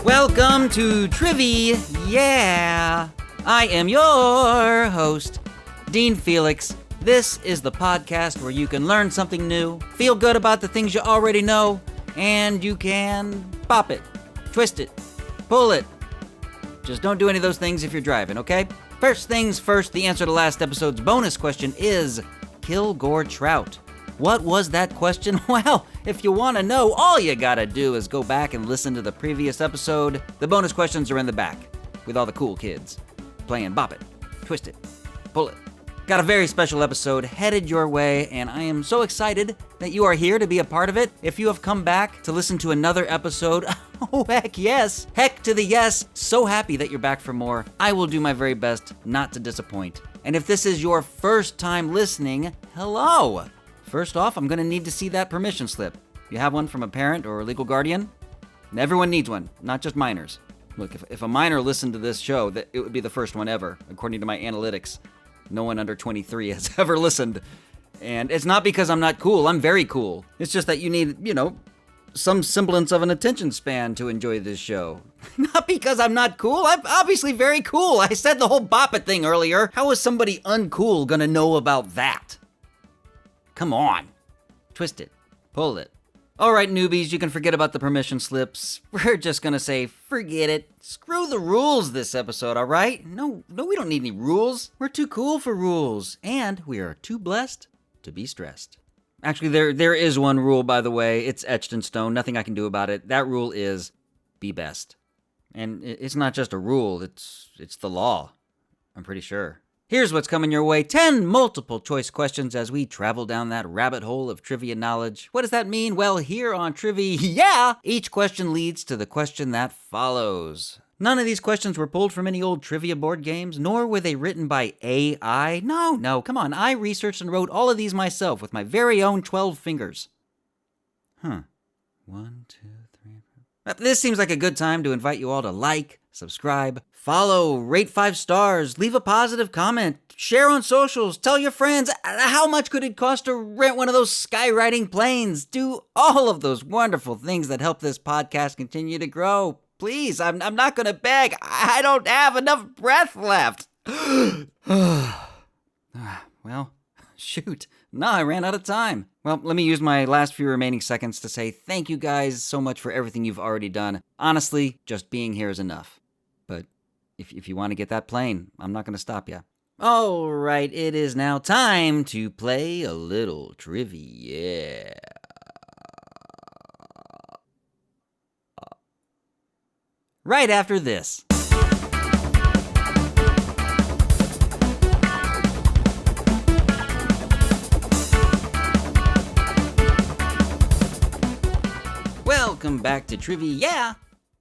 Welcome to TRIVI-yeah! I am your host, Dean Felix. This is the podcast where you can learn something new, feel good about the things you already know, and you can pop it, twist it, pull it. Just don't do any of those things if you're driving, okay? First things first, the answer to last episode's bonus question is Kilgore Trout. What was that question? Well, if you want to know, all you gotta do is go back and listen to the previous episode. The bonus questions are in the back, with all the cool kids playing Bop It, Twist It, Pull It. Got a very special episode headed your way, and I am so excited that you are here to be a part of it. If you have come back to listen to another episode, oh heck yes, heck to the yes, so happy that you're back for more. I will do my very best not to disappoint. And if this is your first time listening, hello! First off, I'm going to need to see that permission slip. You have one from a parent or a legal guardian? And everyone needs one, not just minors. Look, if a minor listened to this show, that it would be the first one ever, according to my analytics. No one under 23 has ever listened. And it's not because I'm not cool, I'm very cool. It's just that you need, some semblance of an attention span to enjoy this show. Not because I'm not cool, I'm obviously very cool. I said the whole bop it thing earlier. How is somebody uncool gonna know about that? Come on. Twist it. Pull it. All right, newbies, you can forget about the permission slips. We're just gonna say, forget it. Screw the rules this episode, all right? No, we don't need any rules. We're too cool for rules. And we are too blessed to be stressed. Actually, there is one rule, by the way. It's etched in stone. Nothing I can do about it. That rule is be best. And it's not just a rule. It's the law. I'm pretty sure. Here's what's coming your way. 10 multiple choice questions as we travel down that rabbit hole of trivia knowledge. What does that mean? Well, here on TRIVI-yeah, each question leads to the question that follows. None of these questions were pulled from any old trivia board games, nor were they written by AI. No, come on. I researched and wrote all of these myself with my very own 12 fingers. 1, 2, 3, 4. This seems like a good time to invite you all to like, subscribe, follow, rate 5 stars, leave a positive comment, share on socials, tell your friends. How much could it cost to rent one of those skywriting planes? Do all of those wonderful things that help this podcast continue to grow. Please, I'm not going to beg. I don't have enough breath left. Well, shoot. No, I ran out of time. Well, let me use my last few remaining seconds to say thank you guys so much for everything you've already done. Honestly, just being here is enough. But if you want to get that plane, I'm not going to stop you. All right, it is now time to play a little trivia. Right after this. Welcome back to TRIVI-yeah!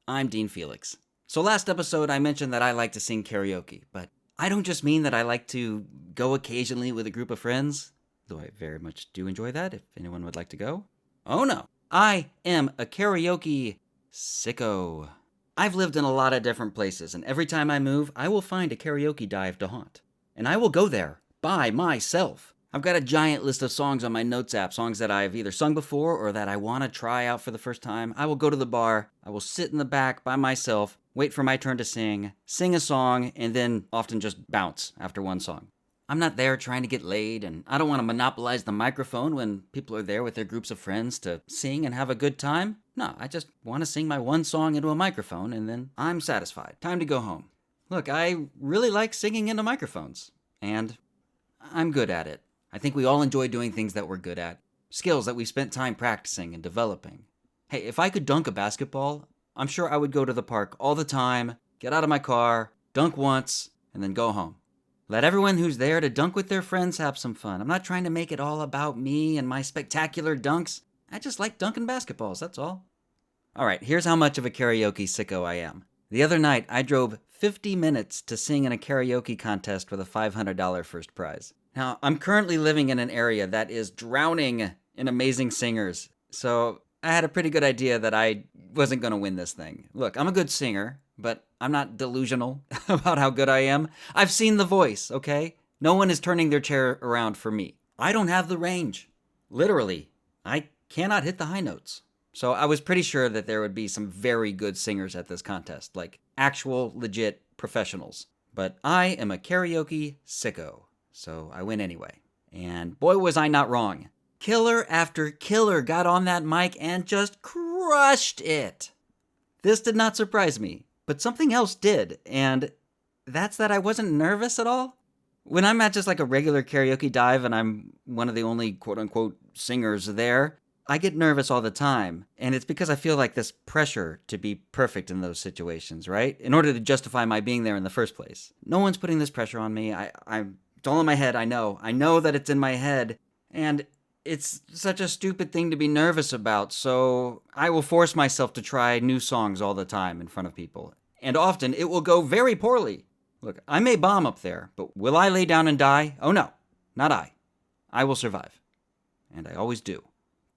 I'm Dean Felix. So last episode I mentioned that I like to sing karaoke, but I don't just mean that I like to go occasionally with a group of friends, though I very much do enjoy that if anyone would like to go. Oh no, I am a karaoke sicko. I've lived in a lot of different places, and every time I move, I will find a karaoke dive to haunt. And I will go there by myself. I've got a giant list of songs on my notes app, songs that I've either sung before or that I want to try out for the first time. I will go to the bar, I will sit in the back by myself, wait for my turn to sing a song, and then often just bounce after one song. I'm not there trying to get laid, and I don't want to monopolize the microphone when people are there with their groups of friends to sing and have a good time. No, I just want to sing my one song into a microphone, and then I'm satisfied. Time to go home. Look, I really like singing into microphones, and I'm good at it. I think we all enjoy doing things that we're good at, skills that we spent time practicing and developing. Hey, if I could dunk a basketball, I'm sure I would go to the park all the time, get out of my car, dunk once, and then go home. Let everyone who's there to dunk with their friends have some fun. I'm not trying to make it all about me and my spectacular dunks. I just like dunking basketballs, that's all. All right, here's how much of a karaoke sicko I am. The other night, I drove 50 minutes to sing in a karaoke contest with a $500 first prize. Now, I'm currently living in an area that is drowning in amazing singers, so I had a pretty good idea that I wasn't going to win this thing. Look, I'm a good singer, but I'm not delusional about how good I am. I've seen The Voice, okay? No one is turning their chair around for me. I don't have the range. Literally, I cannot hit the high notes. So I was pretty sure that there would be some very good singers at this contest, like actual, legit professionals. But I am a karaoke sicko, so I win anyway. And boy, was I not wrong. Killer after killer got on that mic and just crushed it. This did not surprise me, but something else did, and that's that I wasn't nervous at all. When I'm at just like a regular karaoke dive and I'm one of the only quote-unquote singers there, I get nervous all the time, and it's because I feel like this pressure to be perfect in those situations, right? In order to justify my being there in the first place. No one's putting this pressure on me. It's all in my head, I know. I know that it's in my head, and it's such a stupid thing to be nervous about, so I will force myself to try new songs all the time in front of people. And often it will go very poorly. Look, I may bomb up there, but will I lay down and die? Oh no, not I. I will survive. And I always do.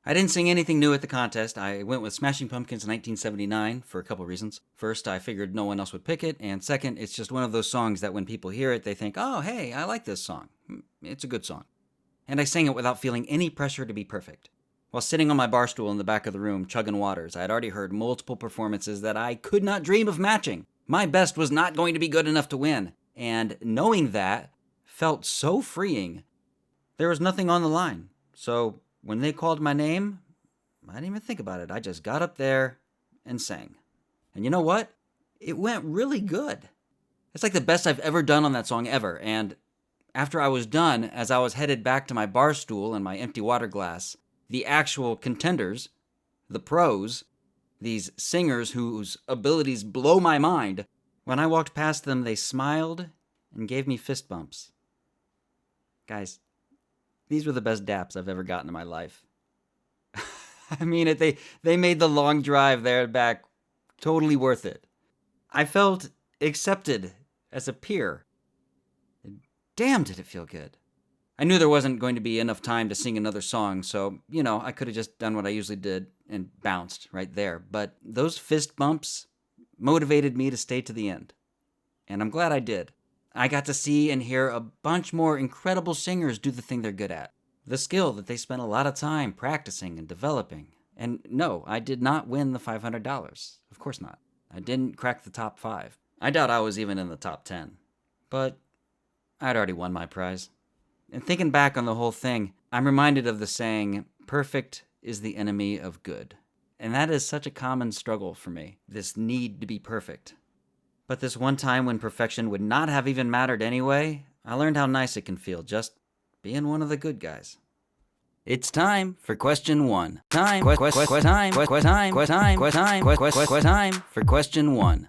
I didn't sing anything new at the contest. I went with Smashing Pumpkins 1979 for a couple reasons. First, I figured no one else would pick it, and second, it's just one of those songs that when people hear it, they think, oh, hey, I like this song. It's a good song. And I sang it without feeling any pressure to be perfect. While sitting on my bar stool in the back of the room chugging waters, I had already heard multiple performances that I could not dream of matching. My best was not going to be good enough to win, and knowing that felt so freeing. There was nothing on the line, so when they called my name, I didn't even think about it. I just got up there and sang. And you know what? It went really good. It's like the best I've ever done on that song ever, and after I was done, as I was headed back to my bar stool and my empty water glass, the actual contenders, the pros, these singers whose abilities blow my mind, when I walked past them, they smiled and gave me fist bumps. Guys, these were the best daps I've ever gotten in my life. I mean it, they made the long drive there and back totally worth it. I felt accepted as a peer. Damn, did it feel good. I knew there wasn't going to be enough time to sing another song, so, I could have just done what I usually did and bounced right there. But those fist bumps motivated me to stay to the end. And I'm glad I did. I got to see and hear a bunch more incredible singers do the thing they're good at. The skill that they spent a lot of time practicing and developing. And no, I did not win the $500. Of course not. I didn't crack the top 5. I doubt I was even in the top 10. But I'd already won my prize. And thinking back on the whole thing, I'm reminded of the saying, perfect is the enemy of good. And that is such a common struggle for me, this need to be perfect. But this one time when perfection would not have even mattered anyway, I learned how nice it can feel just being one of the good guys. It's time for question 1. Time for question 1. It's time for question 1.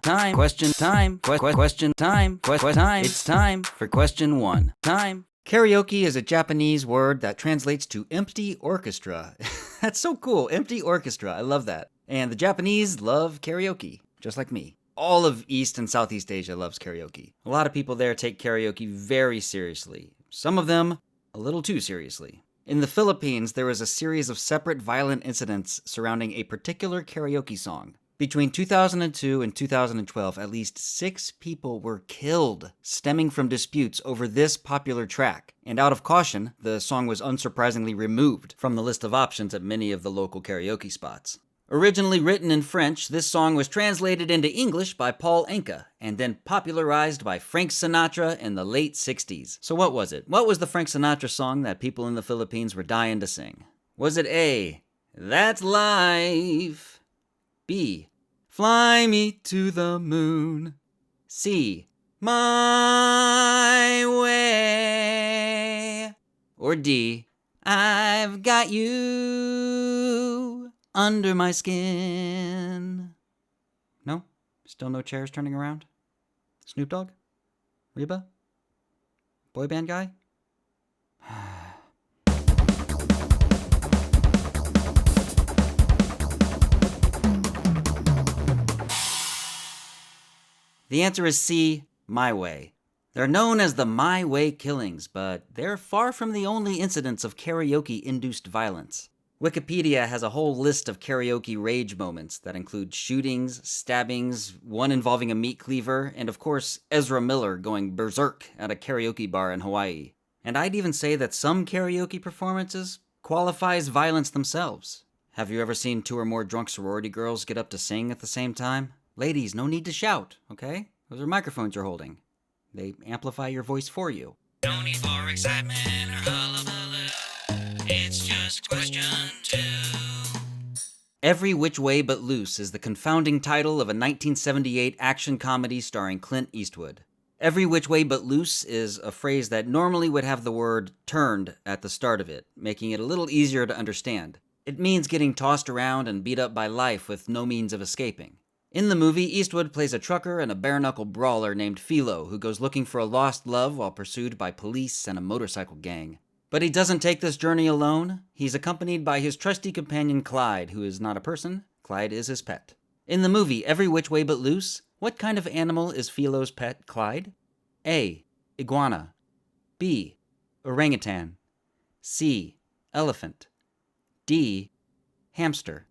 Time. Karaoke is a Japanese word that translates to empty orchestra. That's so cool, empty orchestra. I love that. And the Japanese love karaoke, just like me. All of East and Southeast Asia loves karaoke. A lot of people there take karaoke very seriously. Some of them a little too seriously. In the Philippines, there was a series of separate violent incidents surrounding a particular karaoke song. Between 2002 and 2012, at least 6 people were killed, stemming from disputes over this popular track. And out of caution, the song was unsurprisingly removed from the list of options at many of the local karaoke spots. Originally written in French, this song was translated into English by Paul Anka, and then popularized by Frank Sinatra in the late 60s. So what was it? What was the Frank Sinatra song that people in the Philippines were dying to sing? Was it A, That's Life? B, Fly Me to the Moon? C, My Way? Or D, I've Got You Under My Skin? No? Still no chairs turning around? Snoop Dogg? Reba? Boy band guy? The answer is C, My Way. They're known as the My Way killings, but they're far from the only incidents of karaoke-induced violence. Wikipedia has a whole list of karaoke rage moments that include shootings, stabbings, one involving a meat cleaver, and of course, Ezra Miller going berserk at a karaoke bar in Hawaii. And I'd even say that some karaoke performances qualify as violence themselves. Have you ever seen two or more drunk sorority girls get up to sing at the same time? Ladies, no need to shout, okay? Those are microphones you're holding. They amplify your voice for you. No need for excitement or hullabaloo. It's just question 2. Every Which Way But Loose is the confounding title of a 1978 action comedy starring Clint Eastwood. Every Which Way But Loose is a phrase that normally would have the word turned at the start of it, making it a little easier to understand. It means getting tossed around and beat up by life with no means of escaping. In the movie, Eastwood plays a trucker and a bare-knuckle brawler named Philo who goes looking for a lost love while pursued by police and a motorcycle gang. But he doesn't take this journey alone. He's accompanied by his trusty companion Clyde, who is not a person. Clyde is his pet. In the movie Every Which Way But Loose, what kind of animal is Philo's pet, Clyde? A. Iguana. B. Orangutan. C. Elephant. D. Hamster.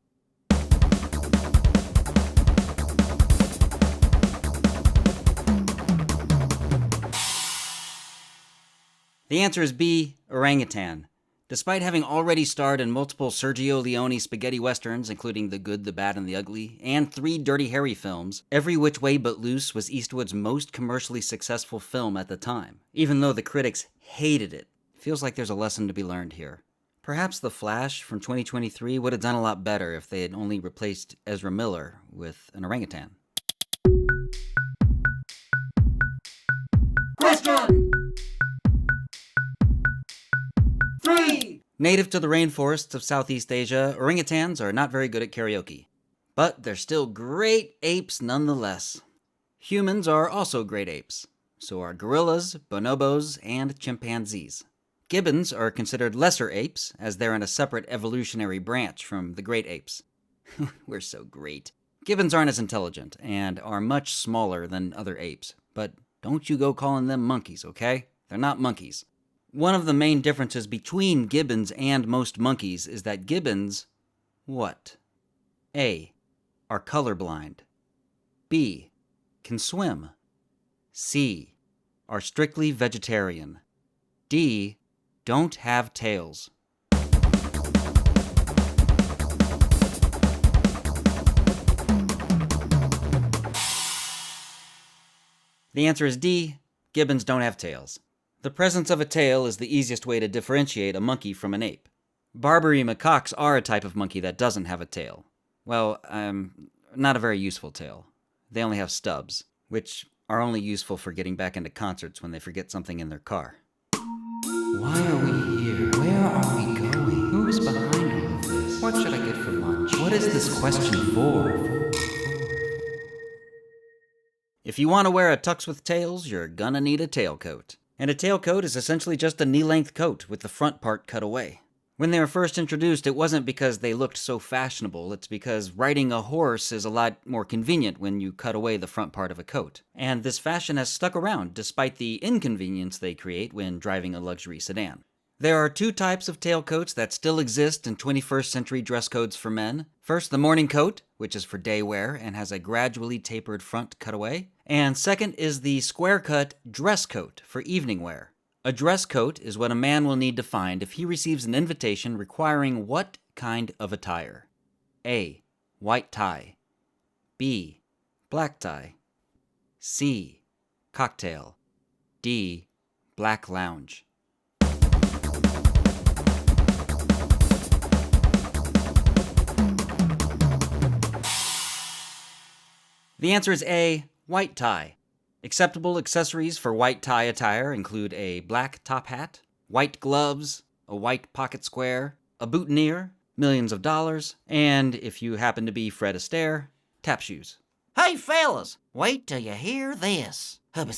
The answer is B. Orangutan. Despite having already starred in multiple Sergio Leone spaghetti westerns, including The Good, the Bad, and the Ugly, and 3 Dirty Harry films, Every Which Way But Loose was Eastwood's most commercially successful film at the time, even though the critics hated it. Feels like there's a lesson to be learned here. Perhaps The Flash from 2023 would have done a lot better if they had only replaced Ezra Miller with an orangutan. Question 3! Native to the rainforests of Southeast Asia, orangutans are not very good at karaoke. But they're still great apes nonetheless. Humans are also great apes. So are gorillas, bonobos, and chimpanzees. Gibbons are considered lesser apes, as they're in a separate evolutionary branch from the great apes. We're so great. Gibbons aren't as intelligent, and are much smaller than other apes. But don't you go calling them monkeys, okay? They're not monkeys. One of the main differences between gibbons and most monkeys is that gibbons, what? A. Are colorblind. B. Can swim. C. Are strictly vegetarian. D. Don't have tails. The answer is D. Gibbons don't have tails. The presence of a tail is the easiest way to differentiate a monkey from an ape. Barbary macaques are a type of monkey that doesn't have a tail. Well, not a very useful tail. They only have stubs, which are only useful for getting back into concerts when they forget something in their car. Why are we here? Where are we going? Who is behind all of this? What should I get for lunch? What is this question for? If you want to wear a tux with tails, you're gonna need a tailcoat. And a tailcoat is essentially just a knee-length coat with the front part cut away. When they were first introduced, it wasn't because they looked so fashionable, it's because riding a horse is a lot more convenient when you cut away the front part of a coat. And this fashion has stuck around despite the inconvenience they create when driving a luxury sedan. There are 2 types of tailcoats that still exist in 21st century dress codes for men. First, the morning coat, which is for day wear and has a gradually tapered front cutaway. And second is the square-cut dress coat for evening wear. A dress coat is what a man will need to find if he receives an invitation requiring what kind of attire? A. White tie. B. Black tie. C. Cocktail. D. Black lounge. The answer is A. White tie. Acceptable accessories for white tie attire include a black top hat, white gloves, a white pocket square, a boutonniere, millions of dollars, and, if you happen to be Fred Astaire, tap shoes. Hey, fellas, wait till you hear this. Oh my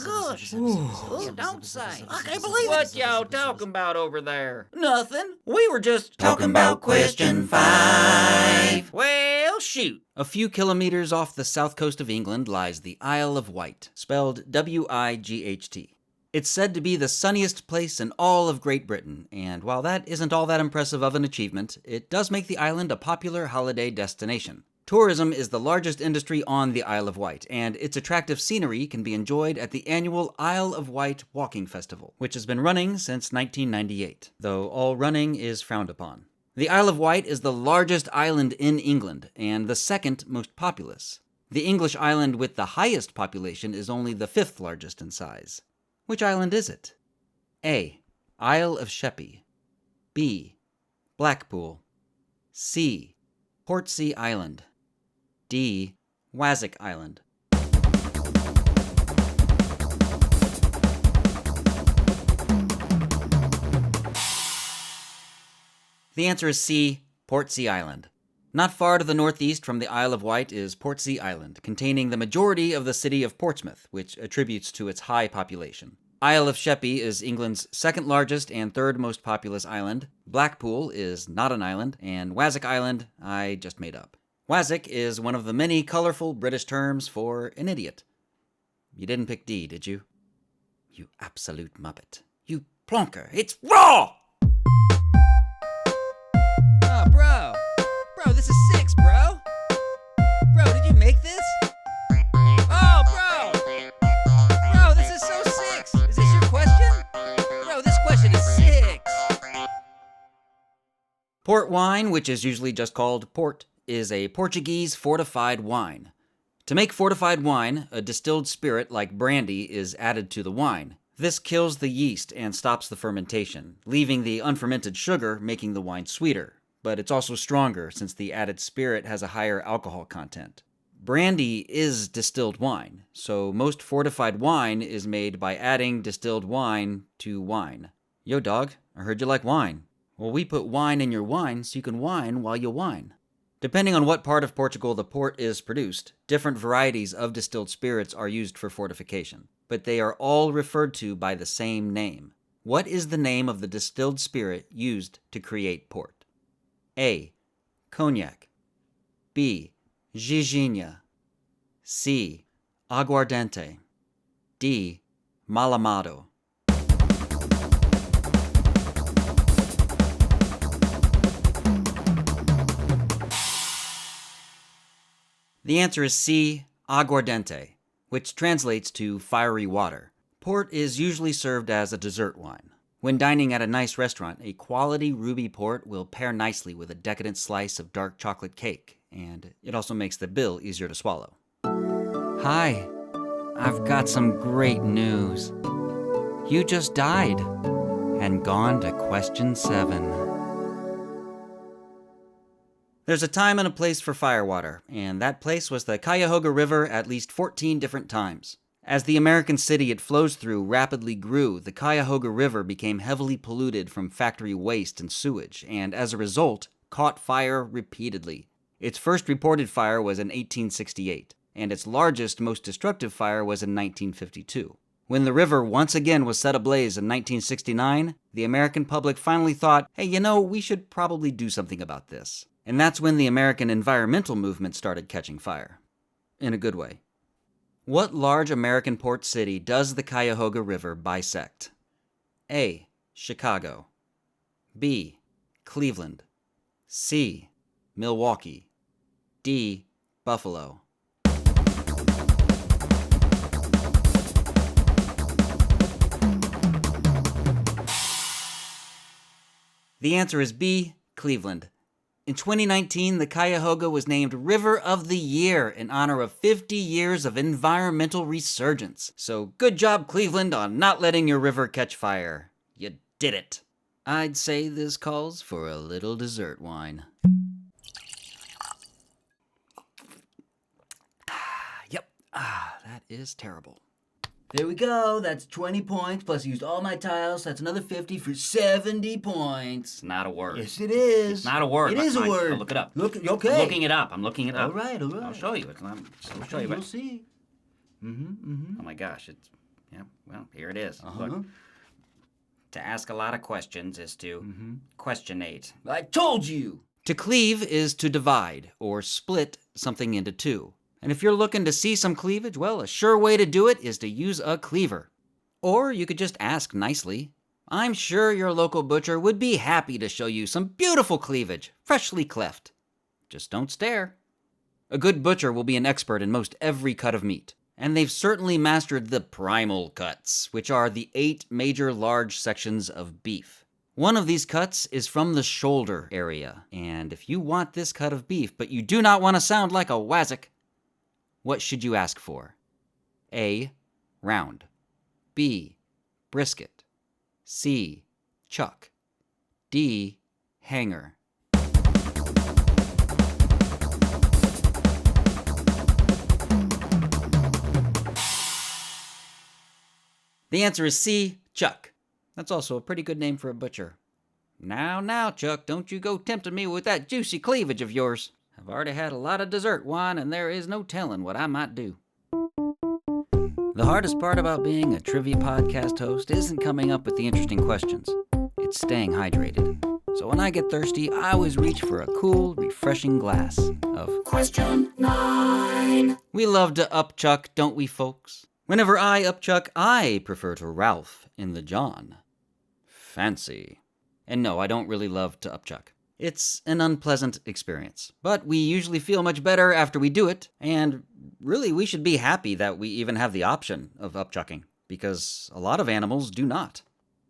gosh. Oh, don't say. I can't believe it. What y'all talking about over there? Nothing. We were just Talking about question 5. Well, shoot. A few kilometers off the south coast of England lies the Isle of Wight, spelled W-I-G-H-T. It's said to be the sunniest place in all of Great Britain, and while that isn't all that impressive of an achievement, it does make the island a popular holiday destination. Tourism is the largest industry on the Isle of Wight, and its attractive scenery can be enjoyed at the annual Isle of Wight Walking Festival, which has been running since 1998, though all running is frowned upon. The Isle of Wight is the largest island in England and the second most populous. The English island with the highest population is only the fifth largest in size. Which island is it? A. Isle of Sheppey. B. Blackpool. C. Portsea Island. D. Wazick Island. The answer is C. Portsea Island. Not far to the northeast from the Isle of Wight is Portsea Island, containing the majority of the city of Portsmouth, which attributes to its high population. Isle of Sheppey is England's second largest and third most populous island. Blackpool is not an island, and Wazick Island I just made up. Wazick is one of the many colorful British terms for an idiot. You didn't pick D, did you? You absolute muppet. You plonker. It's raw! Oh, bro. Bro, this is 6, bro. Bro, did you make this? Oh, bro. Bro, this is so 6. Is this your question? Bro, this question is 6. Port wine, which is usually just called port, is a Portuguese fortified wine. To make fortified wine, a distilled spirit like brandy is added to the wine. This kills the yeast and stops the fermentation, leaving the unfermented sugar, making the wine sweeter. But it's also stronger since the added spirit has a higher alcohol content. Brandy is distilled wine, so most fortified wine is made by adding distilled wine to wine. Yo, dog, I heard you like wine. Well, we put wine in your wine so you can whine while you whine. Depending on what part of Portugal the port is produced, different varieties of distilled spirits are used for fortification, but they are all referred to by the same name. What is the name of the distilled spirit used to create port? A. Cognac. B. Giginha. C. Aguardiente. D. Malamado. The answer is C. Aguardiente, which translates to fiery water. Port is usually served as a dessert wine. When dining at a nice restaurant, a quality ruby port will pair nicely with a decadent slice of dark chocolate cake, and it also makes the bill easier to swallow. Hi, I've got some great news. You just died and gone to question 7. There's a time and a place for firewater, and that place was the Cuyahoga River at least 14 different times. As the American city it flows through rapidly grew, the Cuyahoga River became heavily polluted from factory waste and sewage, and as a result, caught fire repeatedly. Its first reported fire was in 1868, and its largest, most destructive fire was in 1952. When the river once again was set ablaze in 1969, the American public finally thought, hey, we should probably do something about this. And that's when the American environmental movement started catching fire. In a good way. What large American port city does the Cuyahoga River bisect? A. Chicago. B. Cleveland. C. Milwaukee. D. Buffalo. The answer is B. Cleveland. In 2019, the Cuyahoga was named River of the Year in honor of 50 years of environmental resurgence. So good job, Cleveland, on not letting your river catch fire. You did it. I'd say this calls for a little dessert wine. Yep, that is terrible. There we go. That's 20 points, plus used all my tiles. That's another 50 for 70 points. It's not a word. Yes, it is. It's not a word. It is a word. I'll look it up. Okay. I'm looking it up. I'm looking it up. All right. I'll show you. I'll show you. You'll see. Oh my gosh. Well, here it is. Look. To ask a lot of questions is to questionate. I told you. To cleave is to divide or split something into two. And if you're looking to see some cleavage, well, a sure way to do it is to use a cleaver. Or you could just ask nicely. I'm sure your local butcher would be happy to show you some beautiful cleavage, freshly cleft. Just don't stare. A good butcher will be an expert in most every cut of meat. And they've certainly mastered the primal cuts, which are the 8 major large sections of beef. One of these cuts is from the shoulder area, and if you want this cut of beef, but you do not want to sound like a wazzock, what should you ask for? A. Round. B. Brisket. C. Chuck. D. Hanger. The answer is C. Chuck. That's also a pretty good name for a butcher. Now, Chuck, don't you go tempting me with that juicy cleavage of yours. I've already had a lot of dessert wine, and there is no telling what I might do. The hardest part about being a trivia podcast host isn't coming up with the interesting questions. It's staying hydrated. So when I get thirsty, I always reach for a cool, refreshing glass of Question 9. We love to upchuck, don't we, folks? Whenever I upchuck, I prefer to Ralph in the John. Fancy. And no, I don't really love to upchuck. It's an unpleasant experience, but we usually feel much better after we do it, and really we should be happy that we even have the option of upchucking, because a lot of animals do not.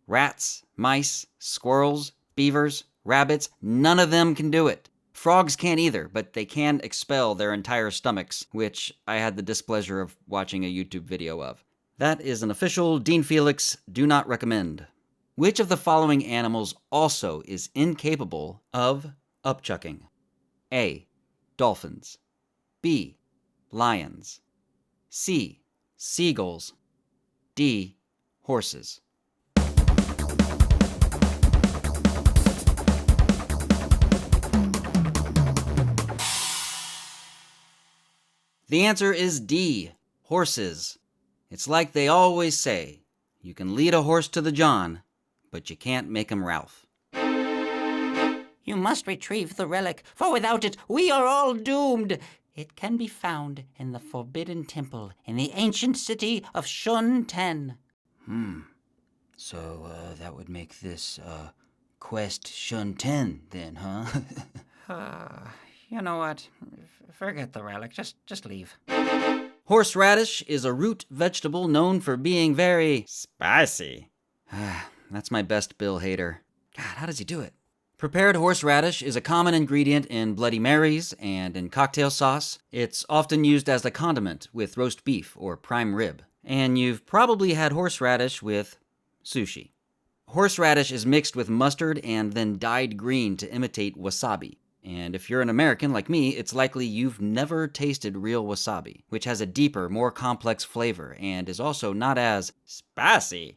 Rats, mice, squirrels, beavers, rabbits, none of them can do it. Frogs can't either, but they can expel their entire stomachs, which I had the displeasure of watching a YouTube video of. That is an official Dean Felix do not recommend. Which of the following animals also is incapable of upchucking? A. Dolphins. B. Lions. C. Seagulls. D. Horses. The answer is D. Horses. It's like they always say, you can lead a horse to the John, but you can't make him Ralph. You must retrieve the relic, for without it we are all doomed. It can be found in the Forbidden Temple in the ancient city of Shun-Ten. So, that would make this, Quest Shun-Ten then, huh? You know what? Forget the relic. Just leave. Horseradish is a root vegetable known for being very spicy. That's my best Bill hater. God, how does he do it? Prepared horseradish is a common ingredient in Bloody Marys and in cocktail sauce. It's often used as a condiment with roast beef or prime rib. And you've probably had horseradish with sushi. Horseradish is mixed with mustard and then dyed green to imitate wasabi. And if you're an American like me, it's likely you've never tasted real wasabi, which has a deeper, more complex flavor and is also not as spicy.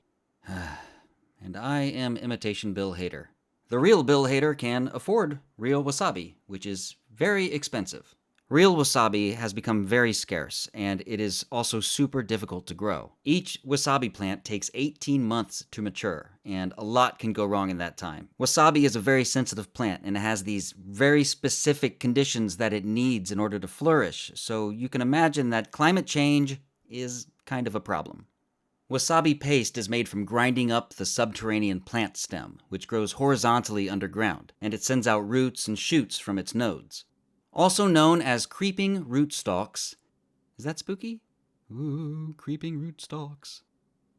And I am imitation Bill Hader. The real Bill Hader can afford real wasabi, which is very expensive. Real wasabi has become very scarce, and it is also super difficult to grow. Each wasabi plant takes 18 months to mature, and a lot can go wrong in that time. Wasabi is a very sensitive plant, and it has these very specific conditions that it needs in order to flourish, so you can imagine that climate change is kind of a problem. Wasabi paste is made from grinding up the subterranean plant stem, which grows horizontally underground, and it sends out roots and shoots from its nodes. Also known as creeping rootstocks. Is that spooky? Ooh, creeping rootstocks.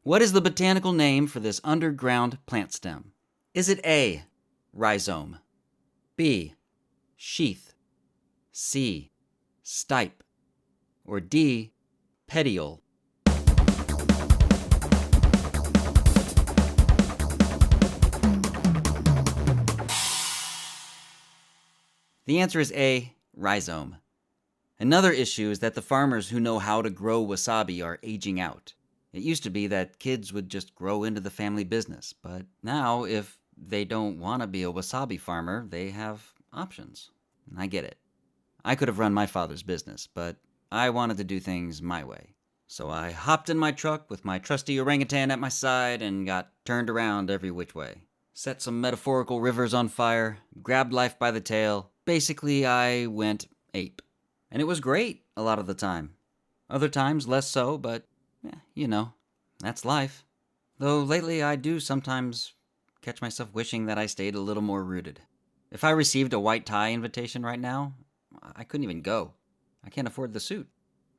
What is the botanical name for this underground plant stem? Is it A, rhizome, B, sheath, C, stipe, or D, petiole? The answer is A, rhizome. Another issue is that the farmers who know how to grow wasabi are aging out. It used to be that kids would just grow into the family business, but now if they don't want to be a wasabi farmer, they have options. And I get it. I could have run my father's business, but I wanted to do things my way. So I hopped in my truck with my trusty orangutan at my side and got turned around every which way. Set some metaphorical rivers on fire, grabbed life by the tail. Basically, I went ape. And it was great a lot of the time. Other times, less so, but, you know, that's life. Though lately I do sometimes catch myself wishing that I stayed a little more rooted. If I received a white tie invitation right now, I couldn't even go. I can't afford the suit.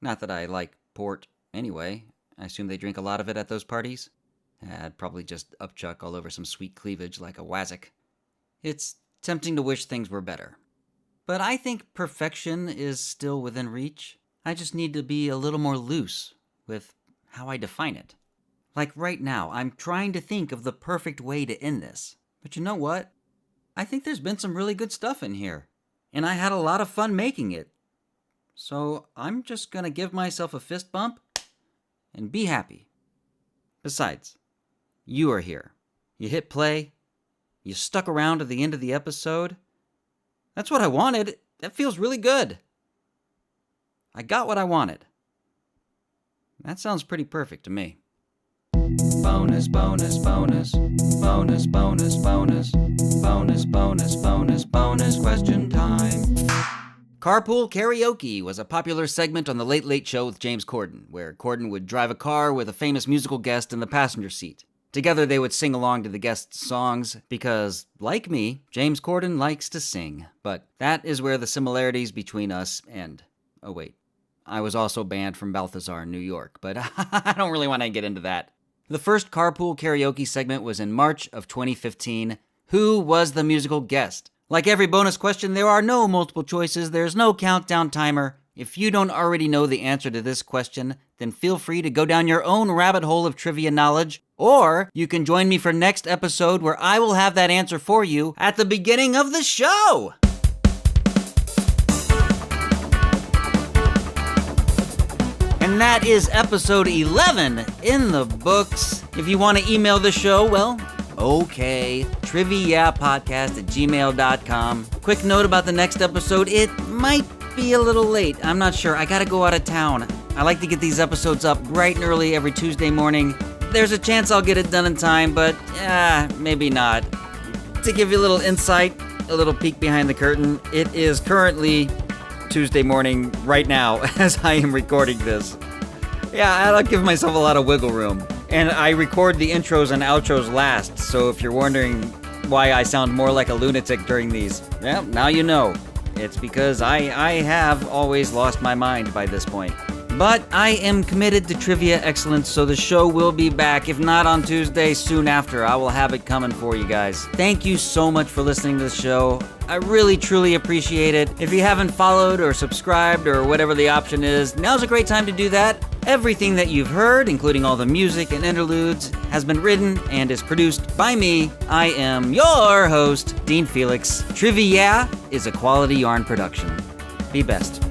Not that I like port anyway. I assume they drink a lot of it at those parties. I'd probably just upchuck all over some sweet cleavage like a wazzock. It's tempting to wish things were better. But I think perfection is still within reach. I just need to be a little more loose with how I define it. Like right now, I'm trying to think of the perfect way to end this. But you know what? I think there's been some really good stuff in here. And I had a lot of fun making it. So I'm just gonna give myself a fist bump and be happy. Besides, you are here. You hit play. You stuck around to the end of the episode. That's what I wanted. That feels really good. I got what I wanted. That sounds pretty perfect to me. Bonus, bonus, bonus, bonus, bonus, bonus, bonus, bonus, bonus, bonus question time. Carpool Karaoke was a popular segment on The Late Late Show with James Corden, where Corden would drive a car with a famous musical guest in the passenger seat. Together they would sing along to the guest's songs because, like me, James Corden likes to sing. But that is where the similarities between us end. Oh wait, I was also banned from Balthazar in New York, but I don't really want to get into that. The first Carpool Karaoke segment was in March of 2015. Who was the musical guest? Like every bonus question, there are no multiple choices. There's no countdown timer. If you don't already know the answer to this question, then feel free to go down your own rabbit hole of trivia knowledge, or you can join me for next episode where I will have that answer for you at the beginning of the show. And that is episode 11 in the books. If you want to email the show, well, okay, TRIVI-yeah podcast@gmail.com. Quick note about the next episode, it might be a little late. I'm not sure. I gotta go out of town. I like to get these episodes up bright and early every Tuesday morning. There's a chance I'll get it done in time, but maybe not. To give you a little insight, a little peek behind the curtain, it is currently Tuesday morning right now as I am recording this. Yeah, I give myself a lot of wiggle room. And I record the intros and outros last, so if you're wondering why I sound more like a lunatic during these, well, now you know. It's because I have always lost my mind by this point. But I am committed to trivia excellence, so the show will be back. If not on Tuesday, soon after. I will have it coming for you guys. Thank you so much for listening to the show. I really, truly appreciate it. If you haven't followed or subscribed or whatever the option is, now's a great time to do that. Everything that you've heard, including all the music and interludes, has been written and is produced by me. I am your host, Dean Felix. TRIVI-yeah is a Quality Yarn production. Be best.